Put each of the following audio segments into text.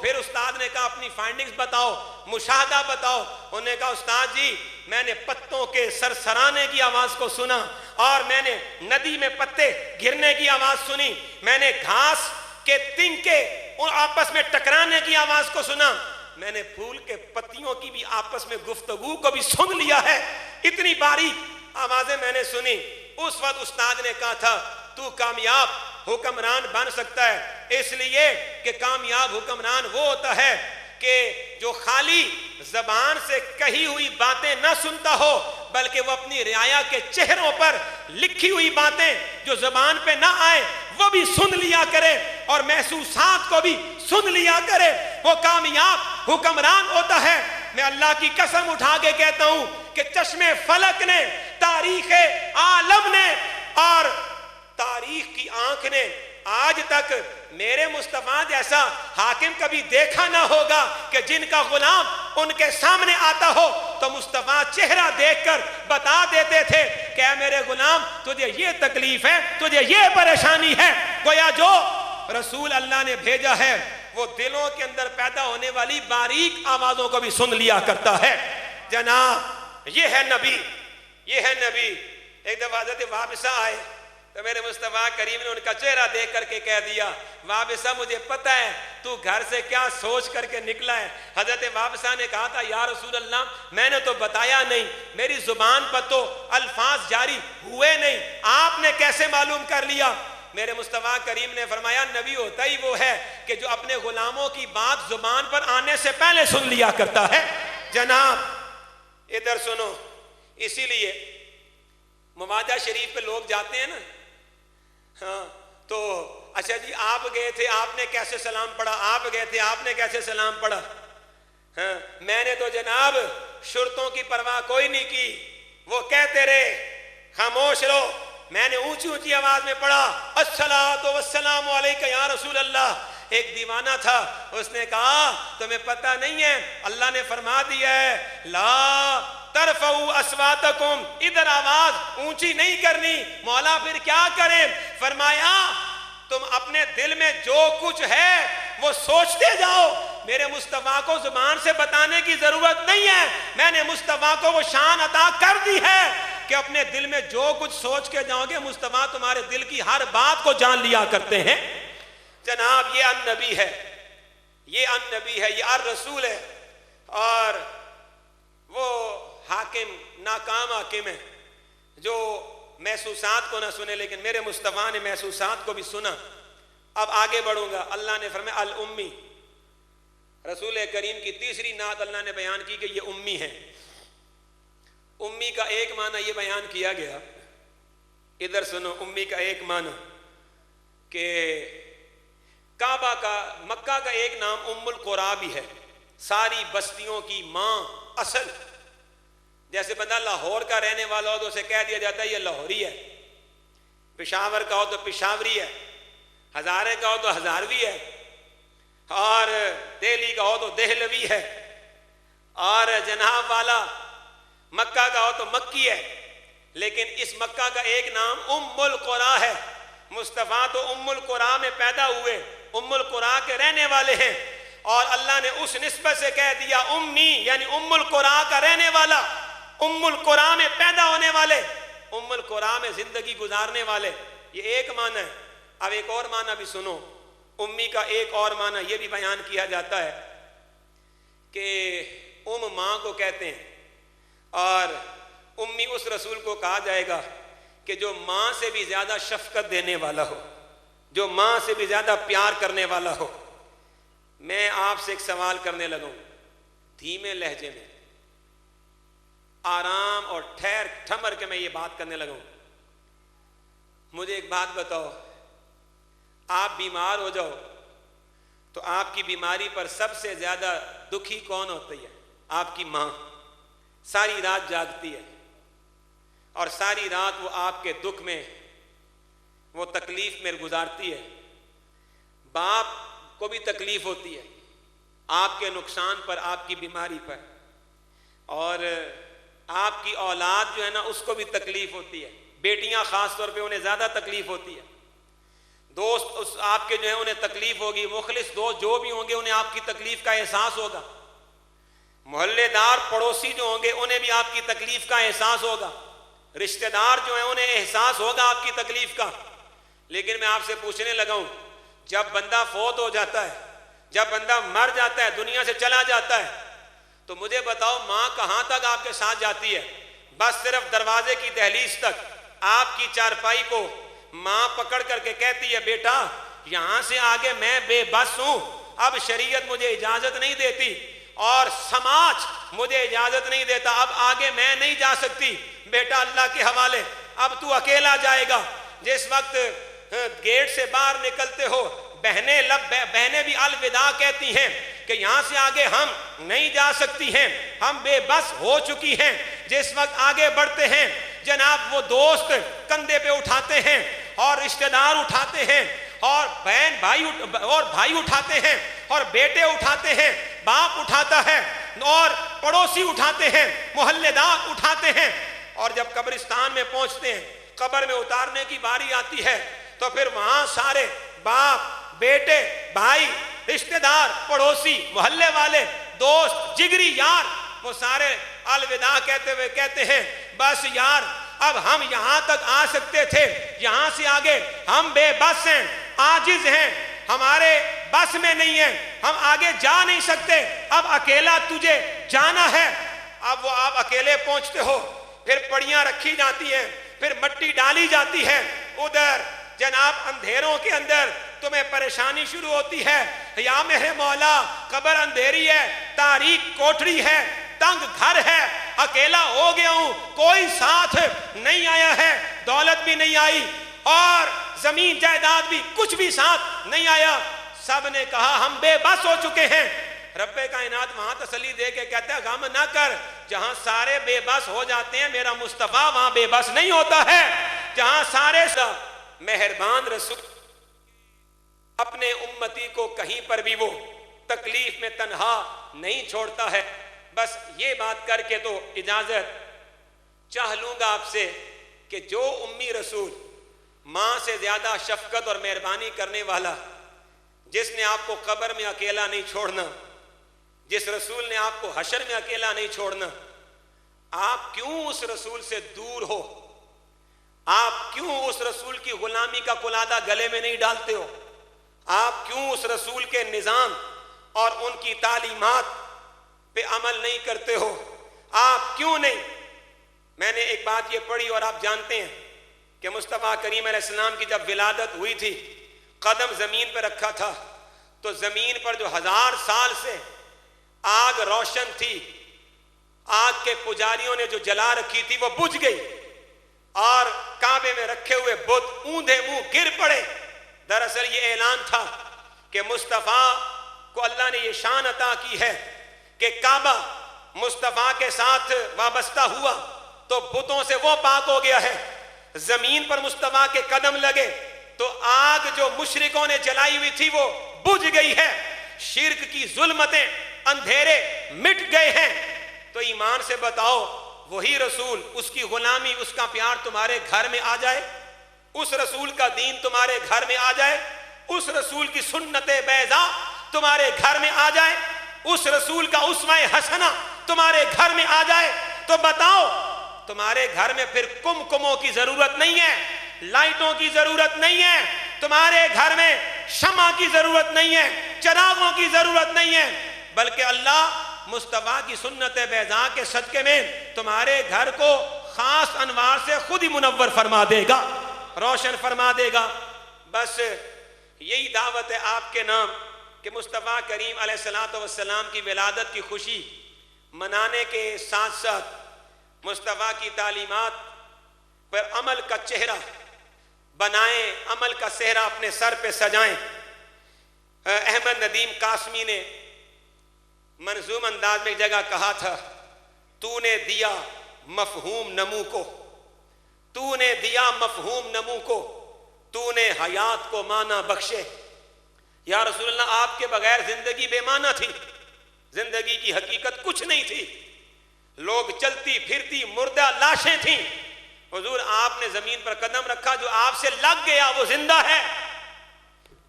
پھر استاد نے کہا اپنی فائنڈنگز بتاؤ، مشاہدہ بتاؤ. انہوں نے کہا استاد جی میں نے پتوں کے سرسرانے کی آواز کو سنا، اور میں نے ندی میں پتے گرنے کی آواز سنی، میں نے گھاس کے تنکے آپس میں ٹکرانے کی آواز کو سنا، میں نے پھول کے پتیوں کی بھی آپس میں گفتگو کو بھی سن لیا ہے. اتنی باریک آوازیں میں نے سنی. اس وقت استاد نے کہا تھا تو کامیاب حکمران بن سکتا ہے، اس لیے کہ کامیاب حکمران وہ ہوتا ہے کہ جو خالی زبان سے کہی ہوئی باتیں نہ سنتا ہو، بلکہ وہ اپنی رعایا کے چہروں پر لکھی ہوئی باتیں جو زبان پہ نہ آئے وہ بھی سن لیا کرے، اور محسوسات کو بھی سن لیا کرے. وہ کامیاب حکمران ہوتا ہے. میں اللہ کی قسم اٹھا کے کہتا ہوں کہ چشمے فلک نے، تاریخ عالم نے اور تاریخ کی آنکھ نے آج تک میرے مصطفیٰ جیسا حاکم کبھی دیکھا نہ ہوگا کہ جن کا غلام ان کے سامنے آتا ہو تو مصطفیٰ چہرہ دیکھ کر بتا دیتے تھے کہ اے میرے غلام تجھے یہ تکلیف ہے، تجھے یہ پریشانی ہے. گویا جو رسول اللہ نے بھیجا ہے وہ دلوں کے اندر پیدا ہونے والی باریک آوازوں کو بھی سن لیا کرتا ہے. جناب یہ ہے نبی، یہ ہے نبی. ایک دفعہ حضرت وابسہ آئے تو میرے مصطفیٰ کریم نے ان کا چہرہ دیکھ کر کے کہہ دیا وابسہ مجھے پتہ ہے تو گھر سے کیا سوچ کر کے نکلا ہے. حضرت وابسہ نے کہا تھا یا رسول اللہ میں نے تو بتایا نہیں، میری زبان پر تو الفاظ جاری ہوئے نہیں، آپ نے کیسے معلوم کر لیا؟ میرے مصطفیٰ کریم نے فرمایا نبی ہوتا ہی وہ ہے کہ جو اپنے غلاموں کی بات زبان پر آنے سے پہلے سن لیا کرتا ہے. جناب ادھر سنو، اسی لیے مواجہ شریف پہ لوگ جاتے ہیں نا، ہاں تو اچھا جی آپ گئے تھے آپ نے کیسے سلام پڑھا، آپ گئے تھے آپ نے کیسے سلام پڑھا. ہاں میں نے تو جناب شرطوں کی پرواہ کوئی نہیں کی، وہ کہتے رہے خاموش رہو. میں نے اونچی اونچی آواز میں پڑھا الصلاۃ والسلام علیک یا رسول اللہ. ایک دیوانہ تھا، اس نے کہا تمہیں پتہ نہیں ہے اللہ نے فرما دیا ہے لا ترفعوا اصواتکم، ادھر آواز اونچی نہیں کرنی. مولا پھر کیا کریں؟ فرمایا تم اپنے دل میں جو کچھ ہے وہ سوچتے جاؤ، میرے مصطفیٰ کو زبان سے بتانے کی ضرورت نہیں ہے. میں نے مصطفیٰ کو وہ شان عطا کر دی ہے کہ اپنے دل میں جو کچھ سوچ کے جاؤ گے مصطفیٰ تمہارے دل کی ہر بات کو جان لیا کرتے ہیں. جناب یہ النبی ہے، یہ النبی ہے، یہ الرسول ہے. اور وہ حاکم ناکام حاکم ہے جو محسوسات کو نہ سنے، لیکن میرے مصطفیٰ نے محسوسات کو بھی سنا. اب آگے بڑھوں گا. اللہ نے فرمایا الامی، رسول کریم کی تیسری نعت اللہ نے بیان کی کہ یہ امی ہے. امی کا ایک معنی یہ بیان کیا گیا، ادھر سنو، امی کا ایک معنی کہ کعبہ کا، مکہ کا ایک نام ام القریٰ بھی ہے، ساری بستیوں کی ماں، اصل. جیسے بندہ لاہور کا رہنے والا ہو تو اسے کہہ دیا جاتا ہے یہ لاہوری ہے، پشاور کا ہو تو پشاوری ہے، ہزارے کا ہو تو ہزاروی ہے، اور دہلی کا ہو تو دہلوی ہے، اور جناب والا مکہ کا ہو تو مکی ہے. لیکن اس مکہ کا ایک نام ام القریٰ ہے. مصطفیٰ تو ام القریٰ میں پیدا ہوئے، ام القریٰ کے رہنے والے ہیں، اور اللہ نے اس نسبت سے کہہ دیا امی، یعنی ام القریٰ کا رہنے والا، ام القریٰ میں پیدا ہونے والے، ام القریٰ میں زندگی گزارنے والے. یہ ایک معنی ہے. اب ایک اور معنی بھی سنو. امی کا ایک اور معنی یہ بھی بیان کیا جاتا ہے کہ ماں کو کہتے ہیں، اور امی اس رسول کو کہا جائے گا کہ جو ماں سے بھی زیادہ شفقت دینے والا ہو، جو ماں سے بھی زیادہ پیار کرنے والا ہو. میں آپ سے ایک سوال کرنے لگا ہوں، دھیمے لہجے میں، آرام اور ٹھہر ٹھمر کے میں یہ بات کرنے لگا ہوں. مجھے ایک بات بتاؤ، آپ بیمار ہو جاؤ تو آپ کی بیماری پر سب سے زیادہ دکھی کون ہوتی ہے؟ آپ کی ماں. ساری رات جاگتی ہے اور ساری رات وہ آپ کے دکھ میں، وہ تکلیف میں گزارتی ہے. باپ کو بھی تکلیف ہوتی ہے آپ کے نقصان پر، آپ کی بیماری پر، اور آپ کی اولاد جو ہے نا اس کو بھی تکلیف ہوتی ہے. بیٹیاں خاص طور پہ انہیں زیادہ تکلیف ہوتی ہے. دوست اس آپ کے جو ہے انہیں تکلیف ہوگی، مخلص دوست جو بھی ہوں گے انہیں آپ کی تکلیف کا احساس ہوگا، محلے دار پڑوسی جو ہوں گے انہیں بھی آپ کی تکلیف کا احساس ہوگا، رشتہ دار جو ہیں انہیں احساس ہوگا آپ کی تکلیف کا۔ لیکن میں آپ سے پوچھنے لگا ہوں، جب بندہ فوت ہو جاتا ہے، جب بندہ مر جاتا ہے، دنیا سے چلا جاتا ہے، تو مجھے بتاؤ ماں کہاں تک آپ کے ساتھ جاتی ہے؟ بس صرف دروازے کی دہلیز تک، آپ کی چارپائی کو ماں پکڑ کر کے کہتی ہے بیٹا یہاں سے آگے میں بے بس ہوں، اب شریعت مجھے اجازت نہیں دیتی اور سماج مجھے اجازت نہیں دیتا، اب آگے میں نہیں جا سکتی، بیٹا اللہ کے حوالے، اب تو اکیلا جائے گا۔ جس وقت گیٹ سے باہر نکلتے ہو بہنیں بھی الوداع کہتی ہیں کہ یہاں سے آگے ہم نہیں جا سکتی ہیں، ہم بے بس ہو چکی ہیں۔ جس وقت آگے بڑھتے ہیں جناب وہ دوست کندھے پہ اٹھاتے ہیں اور رشتہ دار اٹھاتے ہیں اور بہن بھائی اٹھاتے ہیں اور بیٹے اٹھاتے ہیں، باپ اٹھاتا ہے اور پڑوسی اٹھاتے ہیں، محلے دار اٹھاتے ہیں، اور جب قبرستان میں پہنچتے ہیں، قبر میں اتارنے کی باری آتی ہے تو پھر وہاں سارے باپ، بیٹے، بھائی، رشتہ دار، پڑوسی، محلے والے، دوست، جگری یار، وہ سارے الوداع کہتے ہوئے کہتے ہیں بس یار اب ہم یہاں تک آ سکتے تھے، یہاں سے آگے ہم بے بس ہیں، عاجز ہیں، ہمارے بس میں نہیں ہیں، ہم آگے جا نہیں سکتے، اب اکیلا تجھے جانا ہے۔ اب وہ آپ اکیلے پہنچتے ہو، پھر پڑیاں رکھی جاتی ہیں، پھر مٹی ڈالی جاتی ہے، ادھر جناب اندھیروں کے اندر تمہیں پریشانی شروع ہوتی ہے، یا میرے مولا قبر اندھیری ہے، تاریک کوٹری ہے، تنگ گھر ہے، اکیلا ہو گیا ہوں، کوئی ساتھ نہیں آیا ہے، دولت بھی نہیں آئی اور زمین جائیداد بھی کچھ بھی ساتھ نہیں آیا۔ سب نے کہا ہم بے بس ہو چکے ہیں۔ رب کائنات وہاں تسلی دے کے کہتا ہے غم نہ کر، جہاں سارے بے بس ہو جاتے ہیں میرا مصطفیٰ وہاں بے بس نہیں ہوتا ہے۔ جہاں سارے مہربان رسول اپنے امتی کو کہیں پر بھی وہ تکلیف میں تنہا نہیں چھوڑتا ہے۔ بس یہ بات کر کے تو اجازت چاہ لوں گا آپ سے کہ جو امی رسول، ماں سے زیادہ شفقت اور مہربانی کرنے والا، جس نے آپ کو قبر میں اکیلا نہیں چھوڑنا، جس رسول نے آپ کو حشر میں اکیلا نہیں چھوڑنا، آپ کیوں اس رسول سے دور ہو؟ آپ کیوں اس رسول کی غلامی کا قلادہ گلے میں نہیں ڈالتے ہو؟ آپ کیوں اس رسول کے نظام اور ان کی تعلیمات پہ عمل نہیں کرتے ہو؟ آپ کیوں نہیں؟ میں نے ایک بات یہ پڑھی اور آپ جانتے ہیں کہ مصطفیٰ کریم علیہ السلام کی جب ولادت ہوئی تھی، قدم زمین پر رکھا تھا تو زمین پر جو 1000 سال سے آگ روشن تھی، آگ کے پجاریوں نے جو جلا رکھی تھی وہ بجھ گئی اور کعبے میں رکھے ہوئے بت اوندھے منہ گر پڑے۔ دراصل یہ اعلان تھا کہ مصطفیٰ کو اللہ نے یہ شان عطا کی ہے کہ کعبہ مصطفیٰ کے ساتھ وابستہ ہوا تو بتوں سے وہ پاک ہو گیا ہے۔ زمین پر مصطفیٰ کے قدم لگے تو آگ جو مشرکوں نے جلائی ہوئی تھی وہ بجھ گئی ہے، شرک کی ظلمتیں، اندھیرے مٹ گئے ہیں۔ تو ایمان سے بتاؤ وہی رسول، اس کی غلامی، اس کا پیار تمہارے گھر میں آ جائے، اس رسول کا دین تمہارے گھر میں آ جائے، اس رسول کی سنت بیضاء تمہارے گھر میں آ جائے، اس رسول کا اسوہ حسنہ تمہارے گھر میں آ جائے، تو بتاؤ تمہارے گھر میں پھر کمکموں کی ضرورت نہیں ہے، لائٹوں کی ضرورت نہیں ہے، تمہارے گھر میں شمع کی ضرورت نہیں ہے، چراغوں کی ضرورت نہیں ہے، بلکہ اللہ مصطفیٰ کی سنت بیضاء کے صدقے میں تمہارے گھر کو خاص انوار سے خود ہی منور فرما دے گا، روشن فرما دے گا۔ بس یہی دعوت ہے آپ کے نام کہ مصطفیٰ کریم علیہ السلام کی ولادت کی خوشی منانے کے ساتھ ساتھ مصطفیٰ کی تعلیمات پر عمل کا چہرہ بنائیں، عمل کا صحرا اپنے سر پہ سجائیں۔ احمد ندیم قاسمی نے منظوم انداز میں ایک جگہ کہا تھا، تو نے دیا مفہوم نمو کو، تو نے دیا مفہوم نمو کو، تو نے حیات کو معنی بخشے۔ یا رسول اللہ آپ کے بغیر زندگی بے معنی تھی، زندگی کی حقیقت کچھ نہیں تھی، لوگ چلتی پھرتی مردہ لاشیں تھیں، حضور آپ نے زمین پر قدم رکھا، جو آپ سے لگ گیا وہ زندہ ہے،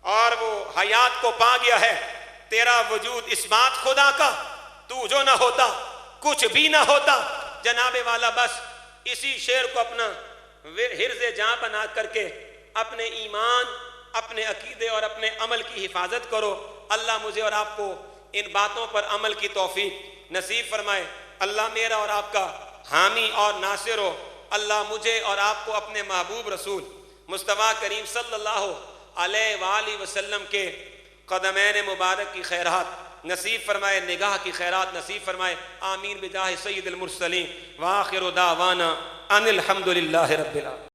اور وہ حیات کو پا گیا ہے. تیرا وجود اس بات خدا کا، تو جو نہ ہوتا کچھ بھی نہ ہوتا. جناب والا بس اسی شعر کو اپنا حرز جاں بنا کر کے اپنے ایمان، اپنے عقیدے اور اپنے عمل کی حفاظت کرو. اللہ مجھے اور آپ کو ان باتوں پر عمل کی توفیق نصیب فرمائے. اللہ میرا اور آپ کا حامی اور ناصر ہو. اللہ مجھے اور آپ کو اپنے محبوب رسول مصطفیٰ کریم صلی اللہ علیہ وآلہ وسلم کے قدمین مبارک کی خیرات نصیب فرمائے، نگاہ کی خیرات نصیب فرمائے. آمین بجاہ سید المرسلین وآخر دعوانا ان الحمد للہ رب العالمین.